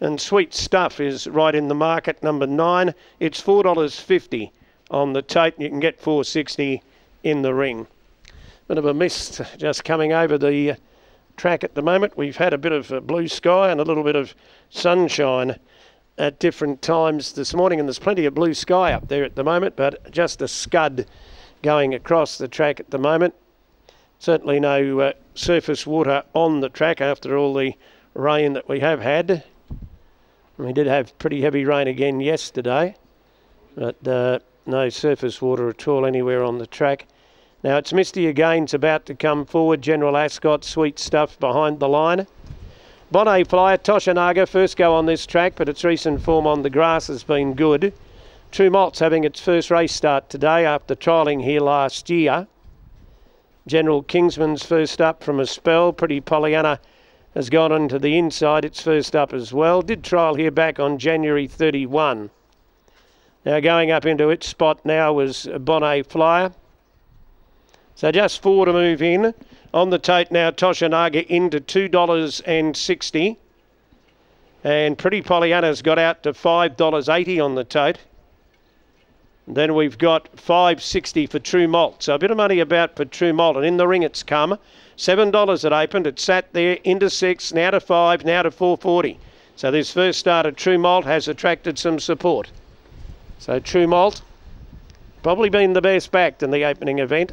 And Sweet Stuff is right in the market, number 9. It's $4.50 on the tote. You can get $4.60 in the ring. Bit of a mist just coming over the track at the moment. We've had a bit of blue sky and a little bit of sunshine at different times this morning, and there's plenty of blue sky up there at the moment, but just a scud going across the track at the moment. Certainly no surface water on the track after all the rain that we have had. We did have pretty heavy rain again yesterday, but no surface water at all anywhere on the track. Now it's misty again. It's about to come forward. General Ascot, Sweet Stuff behind the line. Bon-A Flyer, Toshinaga, first go on this track, but its recent form on the grass has been good. True Malt's having its first race start today after trialling here last year. General Kingsman's first up from a spell. Pretty Pollyanna has gone into the inside. It's first up as well. Did trial here back on January 31. Now going up into its spot now was Bon-A Flyer. So just 4 to move in. On the tote now, Toshinaga into $2.60. And Pretty Pollyanna's got out to $5.80 on the tote. Then we've got $5.60 for True Malt. So a bit of money about for True Malt. And in the ring it's come. $7 it opened. It sat there into 6, now to 5, now to $4.40. So this first start at True Malt has attracted some support. So True Malt probably been the best backed in the opening event.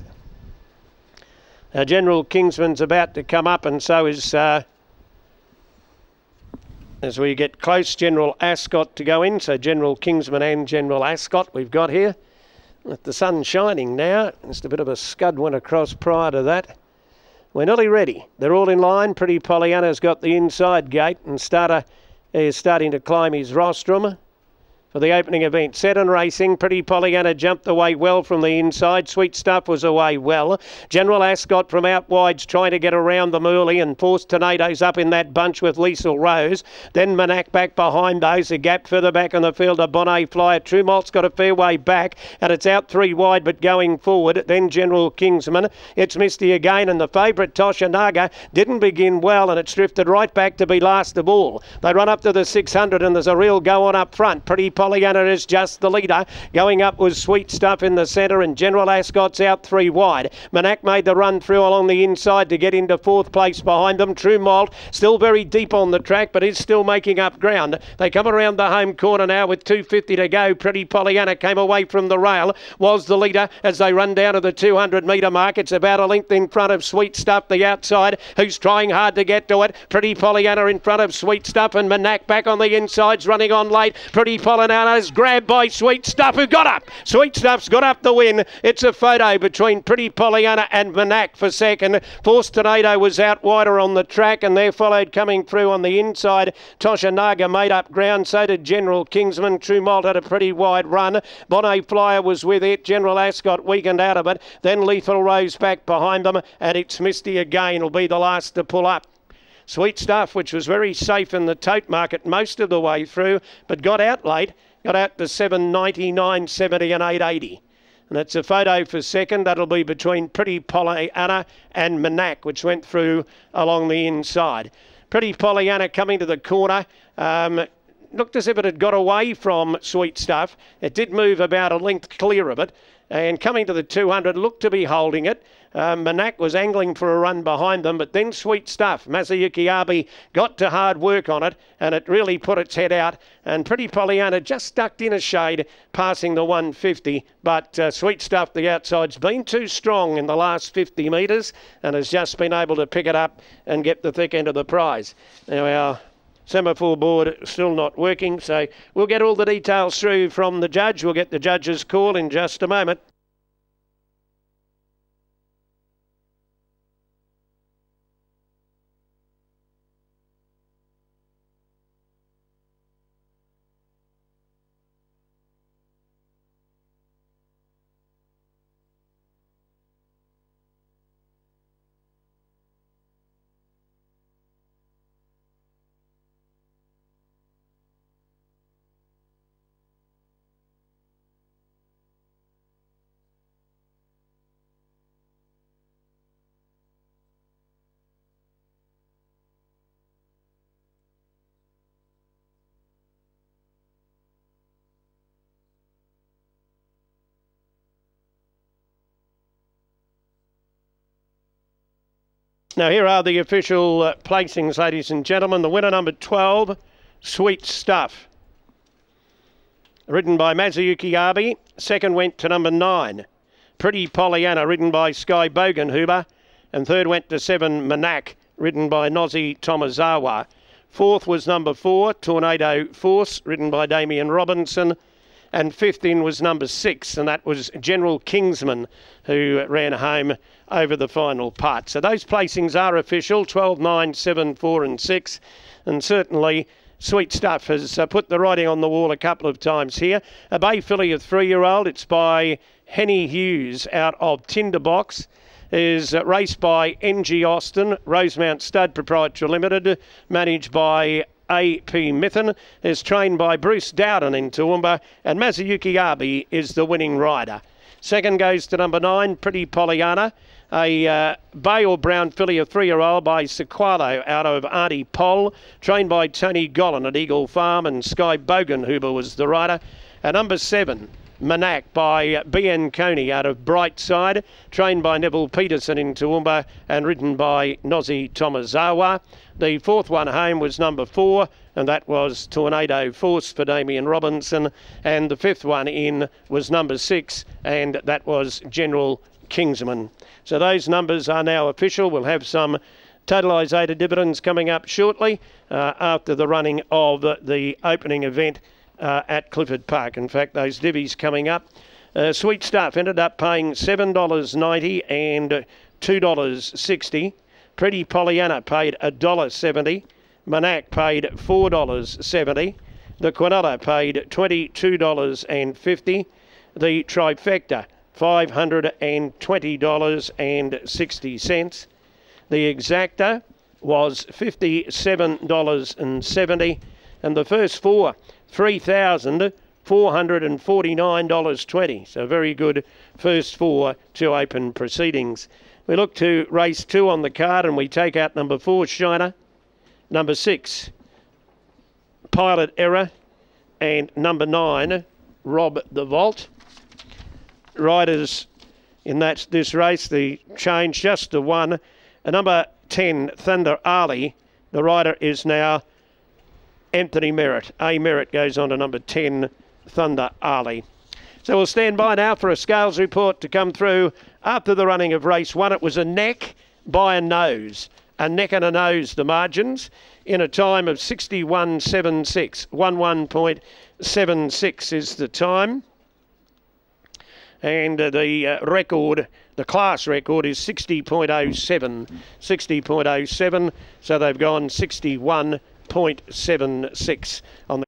Now General Kingsman's about to come up, and so is, as we get close, General Ascot to go in. So General Kingsman and General Ascot we've got here. With the sun shining now, just a bit of a scud went across prior to that. We're nearly ready. They're all in line. Pretty Pollyanna's got the inside gate, and Starter is starting to climb his rostrum for the opening event. Set and racing. Pretty Pollyanna jumped away well from the inside. Sweet Stuff was away well. General Ascot from out wide's trying to get around them early and forced Tornadoes up in that bunch with Liesl Rose. Then Manac back behind those. A gap further back on the field of Bon-A Flyer. True Malt's got a fair way back and it's out 3 wide but going forward. Then General Kingsman. It's misty again, and the favourite Toshinaga didn't begin well and it's drifted right back to be last of all. They run up to the 600 and there's a real go on up front. Pretty Pollyanna is just the leader. Going up was Sweet Stuff in the centre, and General Ascot's out 3 wide. Manac made the run through along the inside to get into 4th place behind them. True Malt still very deep on the track, but is still making up ground. They come around the home corner now with 2:50 to go. Pretty Pollyanna came away from the rail, was the leader as they run down to the 200 metre mark. It's about a length in front of Sweet Stuff, the outside, who's trying hard to get to it. Pretty Pollyanna in front of Sweet Stuff, and Manac back on the insides running on late. Pretty Pollyanna's grabbed by Sweet Stuff, who got up. Sweet Stuff's got up the win. It's a photo between Pretty Pollyanna and Manac for second. Forced Tornado was out wider on the track, and there followed coming through on the inside. Toshinaga made up ground, so did General Kingsman. True Malt had a pretty wide run. Bon-A Flyer was with it. General Ascot weakened out of it. Then Lethal Rose back behind them, and it's misty again. Will be the last to pull up. Sweet Stuff, which was very safe in the tote market most of the way through, but got out late. Got out to 7.90, 9.70 and 8.80. And it's a photo for second. That'll be between Pretty Pollyanna and Manac, which went through along the inside. Pretty Pollyanna coming to the corner. Looked as if it had got away from Sweet Stuff. It did move about a length clear of it. And coming to the 200, looked to be holding it. Manac was angling for a run behind them, but then Sweet Stuff, Masayuki Abe, got to hard work on it, and it really put its head out. And Pretty Pollyanna just ducked in a shade, passing the 150. But Sweet Stuff, the outside's been too strong in the last 50 metres and has just been able to pick it up and get the thick end of the prize. Now our semaphore board still not working, so we'll get all the details through from the judge. We'll get the judge's call in just a moment. Now here are the official placings, ladies and gentlemen. The winner, number 12, Sweet Stuff, ridden by M.Abe. Second went to number 9, Pretty Pollyanna, ridden by Sky Bogenhuber. And third went to 7, Manak, ridden by Nozi Tomazawa. Fourth was number 4, Tornado Force, ridden by Damien Robinson. And fifth in was number 6, and that was General Kingsman, who ran home over the final part. So those placings are official, 12, 9, 7, 4 and 6. And certainly Sweet Stuff has put the writing on the wall a couple of times here. A Bay filly of 3-year-old. It's by Henny Hughes out of Tinderbox. Is raced by NG Austin, Rosemount Stud Proprietary Limited, managed by A.P. Mithen, is trained by Bruce Dowden in Toowoomba, and M.Abe is the winning rider. Second goes to number 9, Pretty Pollyanna, a bay or brown filly of 3-year-old by Sequalo out of Auntie Poll, trained by Tony Gollan at Eagle Farm, and Sky Bogenhuber was the rider. And number 7, Manak by B.N. Coney out of Brightside, trained by Neville Peterson in Toowoomba and ridden by Nozi Tomazawa. The fourth one home was number 4, and that was Tornado Force for Damien Robinson. And the fifth one in was number 6, and that was General Kingsman. So those numbers are now official. We'll have some totalisated dividends coming up shortly after the running of the opening event at Clifford Park. In fact, those divvies coming up. Sweet Stuff ended up paying $7.90 and $2.60. Pretty Pollyanna paid $1.70. Manak paid $4.70. The Quinella paid $22.50. The Trifecta, $520.60. The Exacta was $57.70. And the first four, $3,449.20. So very good first four to open proceedings. We look to race 2 on the card, and we take out number 4, Shiner, number 6, Pilot Error, and number 9, Rob the Vault. Riders in this race, the change just to 1. Number 10, Thunder Ali. The rider is now Anthony Merritt. A. Merritt goes on to number 10, Thunder Ali. So we'll stand by now for a scales report to come through after the running of race 1. It was a neck by a nose. A neck and a nose, the margins, in a time of 61.76. 11.76 is the time. And the record, the class record, is 60.07. 60.07, so they've gone 61.76 on the